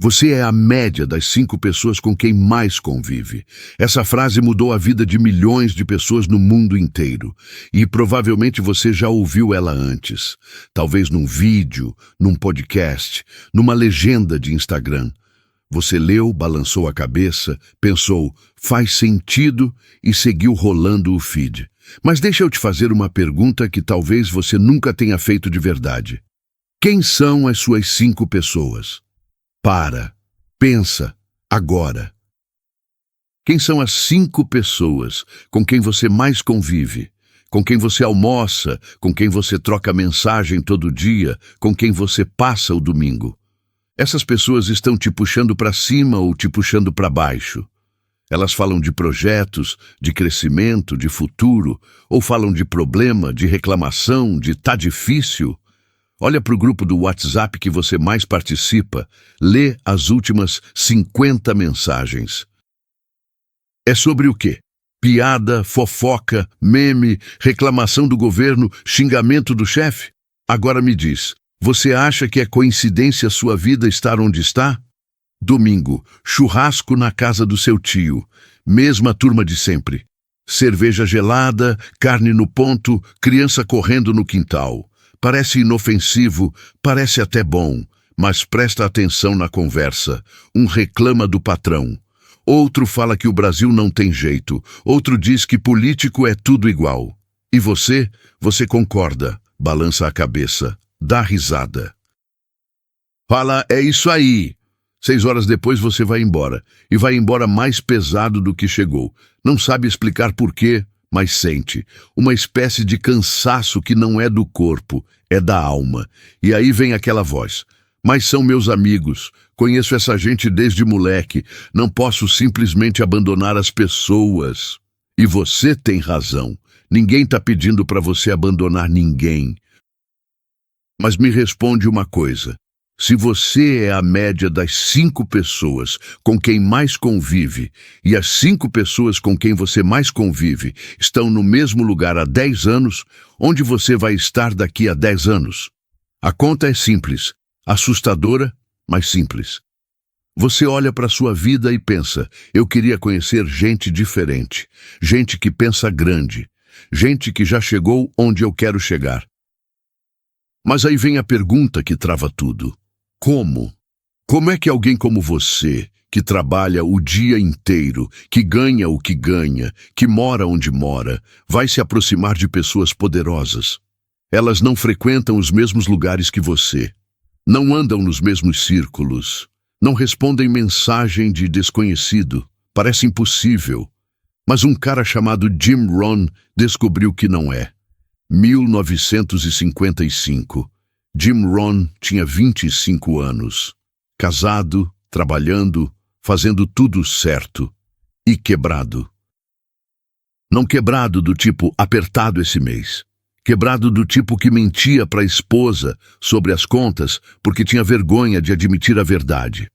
Você é a média das 5 pessoas com quem mais convive. Essa frase mudou a vida de milhões de pessoas no mundo inteiro. E provavelmente você já ouviu ela antes. Talvez num vídeo, num podcast, numa legenda de Instagram. Você leu, balançou a cabeça, pensou, faz sentido e seguiu rolando o feed. Mas deixa eu te fazer uma pergunta que talvez você nunca tenha feito de verdade. Quem são as suas 5 pessoas? Pensa, agora. Quem são as 5 pessoas com quem você mais convive? Com quem você almoça, com quem você troca mensagem todo dia, com quem você passa o domingo? Essas pessoas estão te puxando para cima ou te puxando para baixo? Elas falam de projetos, de crescimento, de futuro, ou falam de problema, de reclamação, de tá difícil? Olha para o grupo do WhatsApp que você mais participa, lê as últimas 50 mensagens. É sobre o quê? Piada, fofoca, meme, reclamação do governo, xingamento do chefe? Agora me diz, você acha que é coincidência sua vida estar onde está? Domingo, churrasco na casa do seu tio, mesma turma de sempre. Cerveja gelada, carne no ponto, criança correndo no quintal. Parece inofensivo, parece até bom, mas presta atenção na conversa. Um reclama do patrão. Outro fala que o Brasil não tem jeito. Outro diz que político é tudo igual. E você? Você concorda, balança a cabeça, dá risada. Fala, é isso aí. 6 horas depois você vai embora. E vai embora mais pesado do que chegou. Não sabe explicar por quê, mas sente. Uma espécie de cansaço que não é do corpo, é da alma. E aí vem aquela voz. Mas são meus amigos. Conheço essa gente desde moleque. Não posso simplesmente abandonar as pessoas. E você tem razão. Ninguém está pedindo para você abandonar ninguém. Mas me responde uma coisa. Se você é a média das 5 pessoas com quem mais convive e as 5 pessoas com quem você mais convive estão no mesmo lugar há 10 anos, onde você vai estar daqui a 10 anos? A conta é simples, assustadora, mas simples. Você olha para sua vida e pensa, eu queria conhecer gente diferente, gente que pensa grande, gente que já chegou onde eu quero chegar. Mas aí vem a pergunta que trava tudo. Como? Como é que alguém como você, que trabalha o dia inteiro, que ganha o que ganha, que mora onde mora, vai se aproximar de pessoas poderosas? Elas não frequentam os mesmos lugares que você, não andam nos mesmos círculos, não respondem mensagem de desconhecido. Parece impossível. Mas um cara chamado Jim Rohn descobriu que não é. 1955. Jim Rohn tinha 25 anos, casado, trabalhando, fazendo tudo certo e quebrado. Não quebrado do tipo apertado esse mês, quebrado do tipo que mentia para a esposa sobre as contas porque tinha vergonha de admitir a verdade.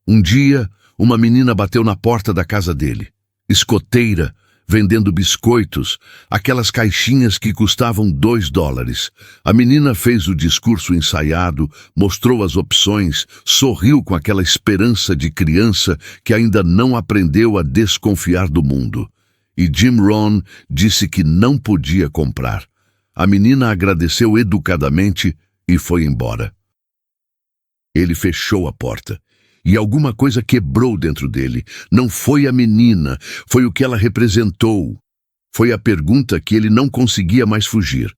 Um dia, uma menina bateu na porta da casa dele, escoteira, vendendo biscoitos, aquelas caixinhas que custavam $2. A menina fez o discurso ensaiado, mostrou as opções, sorriu com aquela esperança de criança que ainda não aprendeu a desconfiar do mundo. E Jim Rohn disse que não podia comprar. A menina agradeceu educadamente e foi embora. Ele fechou a porta. E alguma coisa quebrou dentro dele. Não foi a menina, foi o que ela representou. Foi a pergunta que ele não conseguia mais fugir.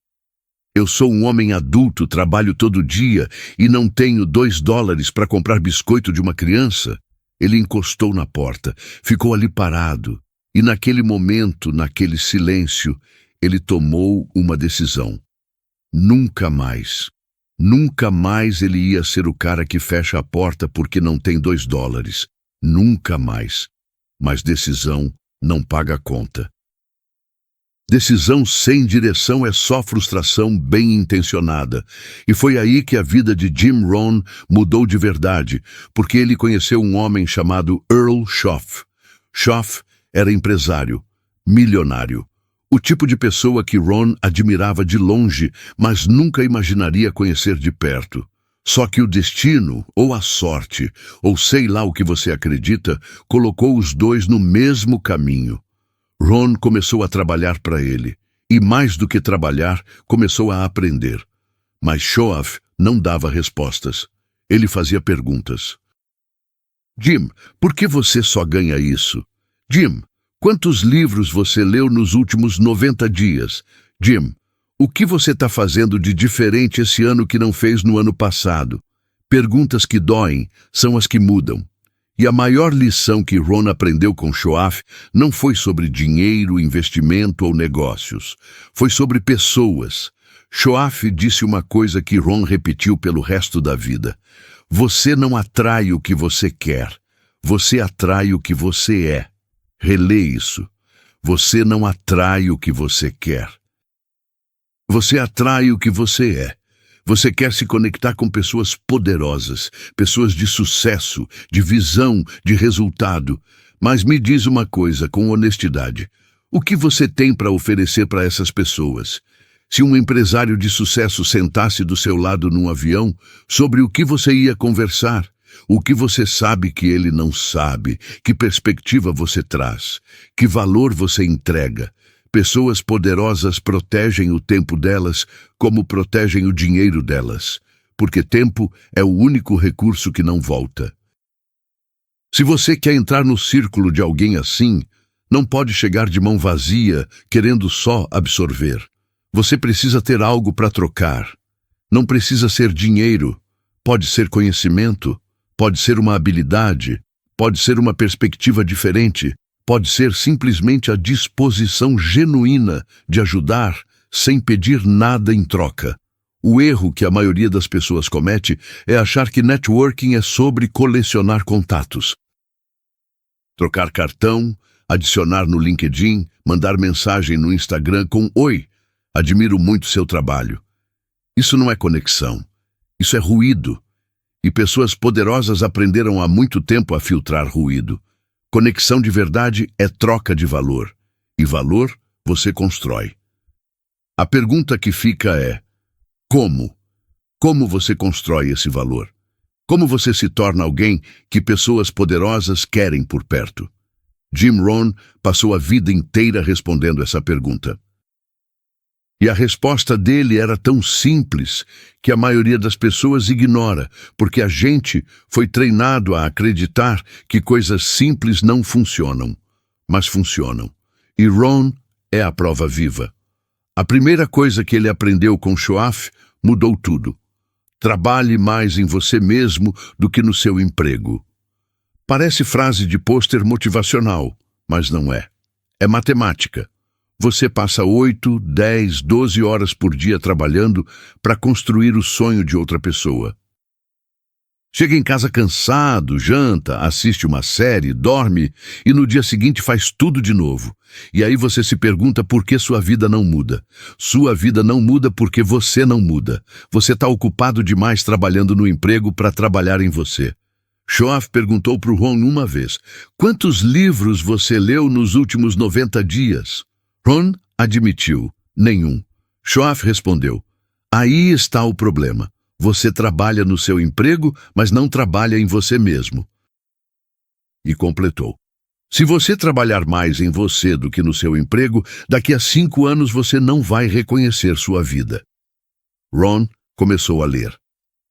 Eu sou um homem adulto, trabalho todo dia e não tenho $2 para comprar biscoito de uma criança? Ele encostou na porta, ficou ali parado. E naquele momento, naquele silêncio, ele tomou uma decisão. Nunca mais. Nunca mais ele ia ser o cara que fecha a porta porque não tem $2. Nunca mais. Mas decisão não paga a conta. Decisão sem direção é só frustração bem intencionada. E foi aí que a vida de Jim Rohn mudou de verdade, porque ele conheceu um homem chamado Earl Schoff. Schoff era empresário, milionário. O tipo de pessoa que Rohn admirava de longe, mas nunca imaginaria conhecer de perto. Só que o destino, ou a sorte, ou sei lá o que você acredita, colocou os dois no mesmo caminho. Ron começou a trabalhar para ele, e mais do que trabalhar, começou a aprender. Mas Shoaff não dava respostas. Ele fazia perguntas. Jim, por que você só ganha isso? Jim, quantos livros você leu nos últimos 90 dias? Jim, o que você está fazendo de diferente esse ano que não fez no ano passado? Perguntas que doem são as que mudam. E a maior lição que Ron aprendeu com Shoaff não foi sobre dinheiro, investimento ou negócios. Foi sobre pessoas. Shoaff disse uma coisa que Ron repetiu pelo resto da vida. Você não atrai o que você quer. Você atrai o que você é. Relê isso. Você não atrai o que você quer. Você atrai o que você é. Você quer se conectar com pessoas poderosas, pessoas de sucesso, de visão, de resultado. Mas me diz uma coisa com honestidade. O que você tem para oferecer para essas pessoas? Se um empresário de sucesso sentasse do seu lado num avião, sobre o que você ia conversar? O que você sabe que ele não sabe? Que perspectiva você traz? Que valor você entrega? Pessoas poderosas protegem o tempo delas como protegem o dinheiro delas, porque tempo é o único recurso que não volta. Se você quer entrar no círculo de alguém assim, não pode chegar de mão vazia, querendo só absorver. Você precisa ter algo para trocar. Não precisa ser dinheiro. Pode ser conhecimento, pode ser uma habilidade, pode ser uma perspectiva diferente. Pode ser simplesmente a disposição genuína de ajudar sem pedir nada em troca. O erro que a maioria das pessoas comete é achar que networking é sobre colecionar contatos. Trocar cartão, adicionar no LinkedIn, mandar mensagem no Instagram com "Oi, admiro muito seu trabalho". Isso não é conexão. Isso é ruído. E pessoas poderosas aprenderam há muito tempo a filtrar ruído. Conexão de verdade é troca de valor. E valor você constrói. A pergunta que fica é: como? Como você constrói esse valor? Como você se torna alguém que pessoas poderosas querem por perto? Jim Rohn passou a vida inteira respondendo essa pergunta. E a resposta dele era tão simples que a maioria das pessoas ignora, porque a gente foi treinado a acreditar que coisas simples não funcionam, mas funcionam. E Ron é a prova viva. A primeira coisa que ele aprendeu com Shoaff mudou tudo. Trabalhe mais em você mesmo do que no seu emprego. Parece frase de pôster motivacional, mas não é. É matemática. Você passa 8, 10, 12 horas por dia trabalhando para construir o sonho de outra pessoa. Chega em casa cansado, janta, assiste uma série, dorme e no dia seguinte faz tudo de novo. E aí você se pergunta por que sua vida não muda. Sua vida não muda porque você não muda. Você está ocupado demais trabalhando no emprego para trabalhar em você. Shoaff perguntou para o Ron uma vez: quantos livros você leu nos últimos 90 dias? Ron admitiu: nenhum. Shoaff respondeu: aí está o problema. Você trabalha no seu emprego, mas não trabalha em você mesmo. E completou: se você trabalhar mais em você do que no seu emprego, daqui a 5 anos você não vai reconhecer sua vida. Ron começou a ler.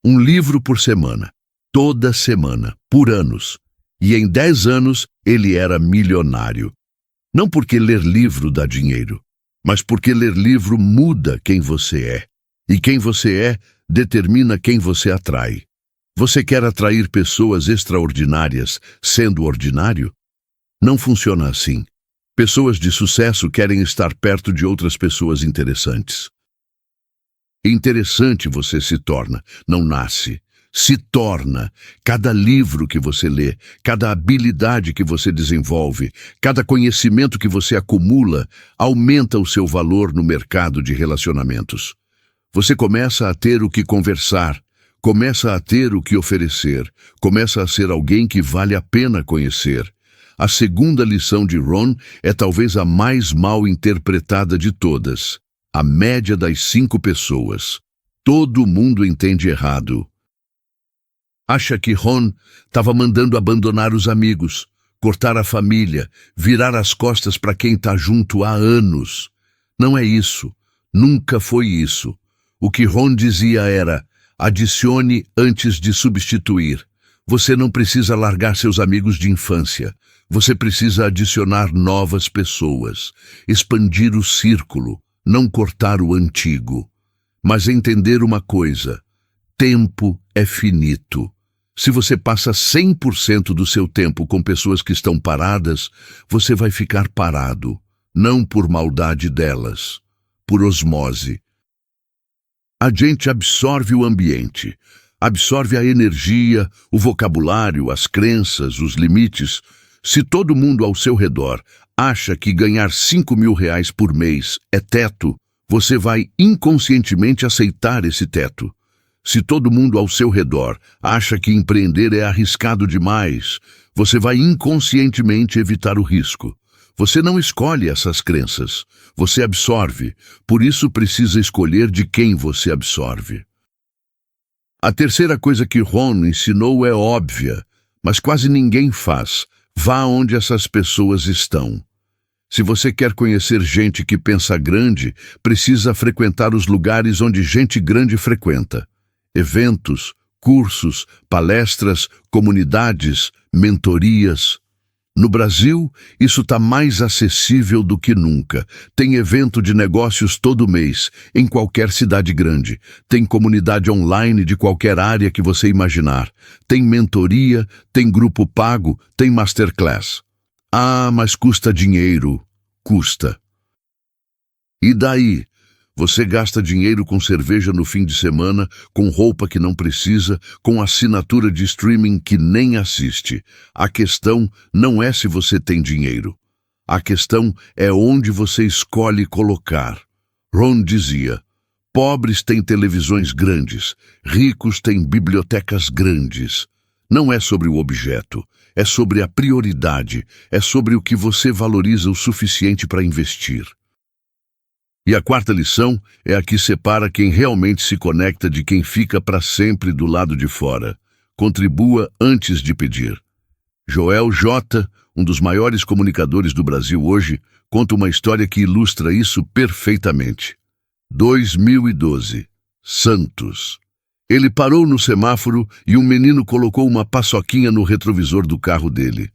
Um livro por semana. Toda semana. Por anos. E em 10 anos ele era milionário. Não porque ler livro dá dinheiro, mas porque ler livro muda quem você é. E quem você é determina quem você atrai. Você quer atrair pessoas extraordinárias sendo ordinário? Não funciona assim. Pessoas de sucesso querem estar perto de outras pessoas interessantes. Interessante você se torna, não nasce. Se torna. Cada livro que você lê, cada habilidade que você desenvolve, cada conhecimento que você acumula, aumenta o seu valor no mercado de relacionamentos. Você começa a ter o que conversar, começa a ter o que oferecer, começa a ser alguém que vale a pena conhecer. A segunda lição de Ron é talvez a mais mal interpretada de todas. A média das 5 pessoas. Todo mundo entende errado. Acha que Ron estava mandando abandonar os amigos, cortar a família, virar as costas para quem está junto há anos. Não é isso. Nunca foi isso. O que Ron dizia era: adicione antes de substituir. Você não precisa largar seus amigos de infância. Você precisa adicionar novas pessoas, expandir o círculo, não cortar o antigo. Mas entender uma coisa: tempo é finito. Se você passa 100% do seu tempo com pessoas que estão paradas, você vai ficar parado, não por maldade delas, por osmose. A gente absorve o ambiente, absorve a energia, o vocabulário, as crenças, os limites. Se todo mundo ao seu redor acha que ganhar R$ 5.000 por mês é teto, você vai inconscientemente aceitar esse teto. Se todo mundo ao seu redor acha que empreender é arriscado demais, você vai inconscientemente evitar o risco. Você não escolhe essas crenças, você absorve, por isso precisa escolher de quem você absorve. A terceira coisa que Ron ensinou é óbvia, mas quase ninguém faz. Vá onde essas pessoas estão. Se você quer conhecer gente que pensa grande, precisa frequentar os lugares onde gente grande frequenta. Eventos, cursos, palestras, comunidades, mentorias. No Brasil, isso está mais acessível do que nunca. Tem evento de negócios todo mês, em qualquer cidade grande. Tem comunidade online de qualquer área que você imaginar. Tem mentoria, tem grupo pago, tem masterclass. Ah, mas custa dinheiro. Custa. E daí? Você gasta dinheiro com cerveja no fim de semana, com roupa que não precisa, com assinatura de streaming que nem assiste. A questão não é se você tem dinheiro. A questão é onde você escolhe colocar. Ron dizia: pobres têm televisões grandes, ricos têm bibliotecas grandes. Não é sobre o objeto, é sobre a prioridade, é sobre o que você valoriza o suficiente para investir. E a quarta lição é a que separa quem realmente se conecta de quem fica para sempre do lado de fora. Contribua antes de pedir. Joel J., um dos maiores comunicadores do Brasil hoje, conta uma história que ilustra isso perfeitamente. 2012. Santos. Ele parou no semáforo e um menino colocou uma paçoquinha no retrovisor do carro dele.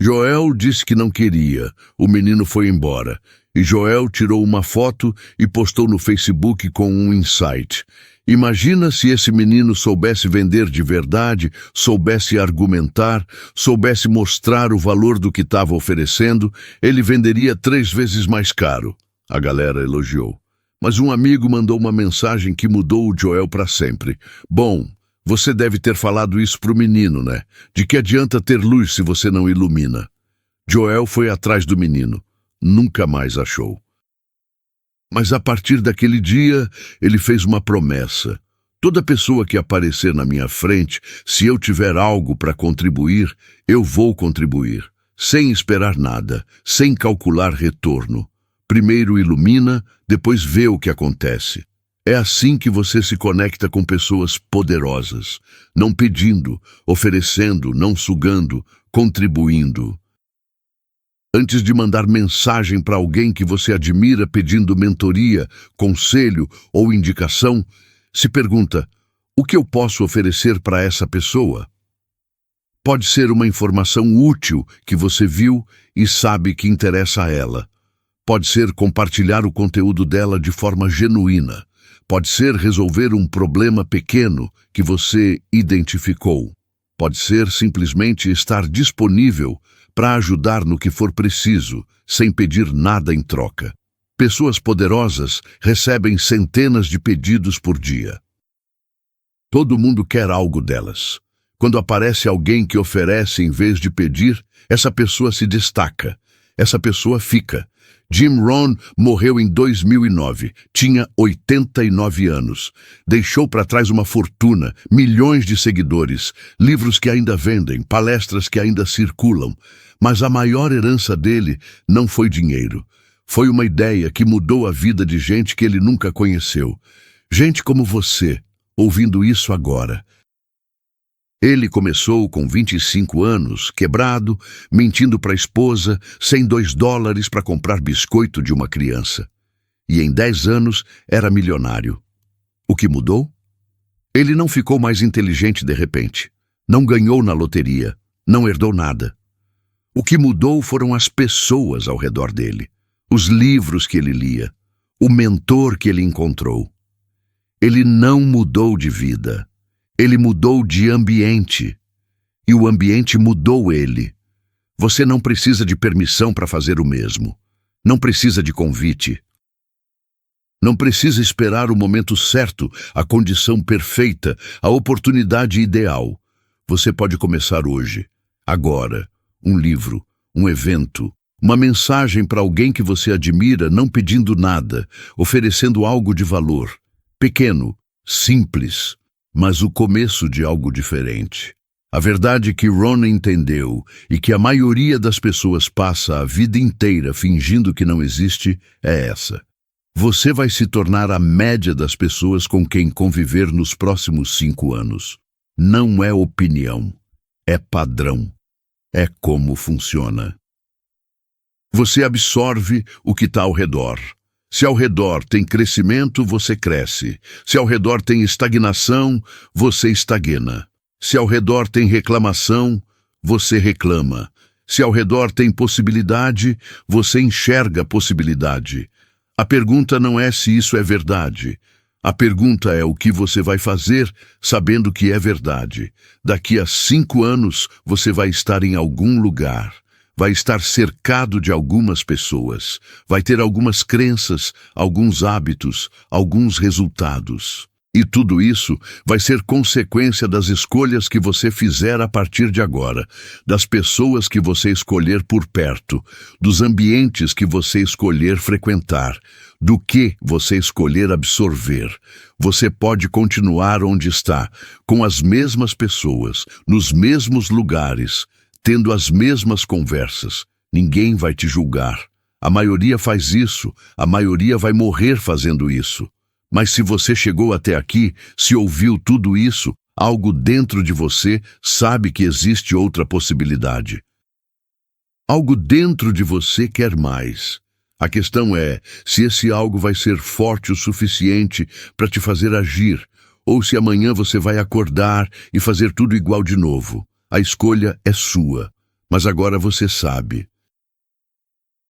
Joel disse que não queria. O menino foi embora. E Joel tirou uma foto e postou no Facebook com um insight. Imagina se esse menino soubesse vender de verdade, soubesse argumentar, soubesse mostrar o valor do que estava oferecendo, ele venderia 3 vezes mais caro. A galera elogiou. Mas um amigo mandou uma mensagem que mudou o Joel para sempre. Bom, você deve ter falado isso pro menino, né? De que adianta ter luz se você não ilumina? Joel foi atrás do menino. Nunca mais achou. Mas a partir daquele dia, ele fez uma promessa. Toda pessoa que aparecer na minha frente, se eu tiver algo para contribuir, eu vou contribuir. Sem esperar nada, sem calcular retorno. Primeiro ilumina, depois vê o que acontece. É assim que você se conecta com pessoas poderosas. Não pedindo, oferecendo, não sugando, contribuindo. Antes de mandar mensagem para alguém que você admira pedindo mentoria, conselho ou indicação, se pergunta: o que eu posso oferecer para essa pessoa? Pode ser uma informação útil que você viu e sabe que interessa a ela. Pode ser compartilhar o conteúdo dela de forma genuína. Pode ser resolver um problema pequeno que você identificou. Pode ser simplesmente estar disponível para ajudar no que for preciso, sem pedir nada em troca. Pessoas poderosas recebem centenas de pedidos por dia. Todo mundo quer algo delas. Quando aparece alguém que oferece em vez de pedir, essa pessoa se destaca. Essa pessoa fica. Jim Rohn morreu em 2009. Tinha 89 anos. Deixou para trás uma fortuna, milhões de seguidores, livros que ainda vendem, palestras que ainda circulam. Mas a maior herança dele não foi dinheiro. Foi uma ideia que mudou a vida de gente que ele nunca conheceu. Gente como você, ouvindo isso agora. Ele começou com 25 anos, quebrado, mentindo para a esposa, sem $2 para comprar biscoito de uma criança. E em 10 anos era milionário. O que mudou? Ele não ficou mais inteligente de repente. Não ganhou na loteria. Não herdou nada. O que mudou foram as pessoas ao redor dele, os livros que ele lia, o mentor que ele encontrou. Ele não mudou de vida. Ele mudou de ambiente. E o ambiente mudou ele. Você não precisa de permissão para fazer o mesmo. Não precisa de convite. Não precisa esperar o momento certo, a condição perfeita, a oportunidade ideal. Você pode começar hoje, agora, um livro, um evento, uma mensagem para alguém que você admira, não pedindo nada, oferecendo algo de valor. Pequeno, simples, mas o começo de algo diferente. A verdade que Ron entendeu e que a maioria das pessoas passa a vida inteira fingindo que não existe é essa. Você vai se tornar a média das pessoas com quem conviver nos próximos 5 anos. Não é opinião, é padrão. É como funciona. Você absorve o que está ao redor. Se ao redor tem crescimento, você cresce. Se ao redor tem estagnação, você estagna. Se ao redor tem reclamação, você reclama. Se ao redor tem possibilidade, você enxerga possibilidade. A pergunta não é se isso é verdade. A pergunta é o que você vai fazer sabendo que é verdade. Daqui a 5 anos, você vai estar em algum lugar. Vai estar cercado de algumas pessoas. Vai ter algumas crenças, alguns hábitos, alguns resultados. E tudo isso vai ser consequência das escolhas que você fizer a partir de agora, das pessoas que você escolher por perto, dos ambientes que você escolher frequentar, do que você escolher absorver. Você pode continuar onde está, com as mesmas pessoas, nos mesmos lugares, tendo as mesmas conversas. Ninguém vai te julgar. A maioria faz isso, a maioria vai morrer fazendo isso. Mas se você chegou até aqui, se ouviu tudo isso, algo dentro de você sabe que existe outra possibilidade. Algo dentro de você quer mais. A questão é se esse algo vai ser forte o suficiente para te fazer agir, ou se amanhã você vai acordar e fazer tudo igual de novo. A escolha é sua, mas agora você sabe.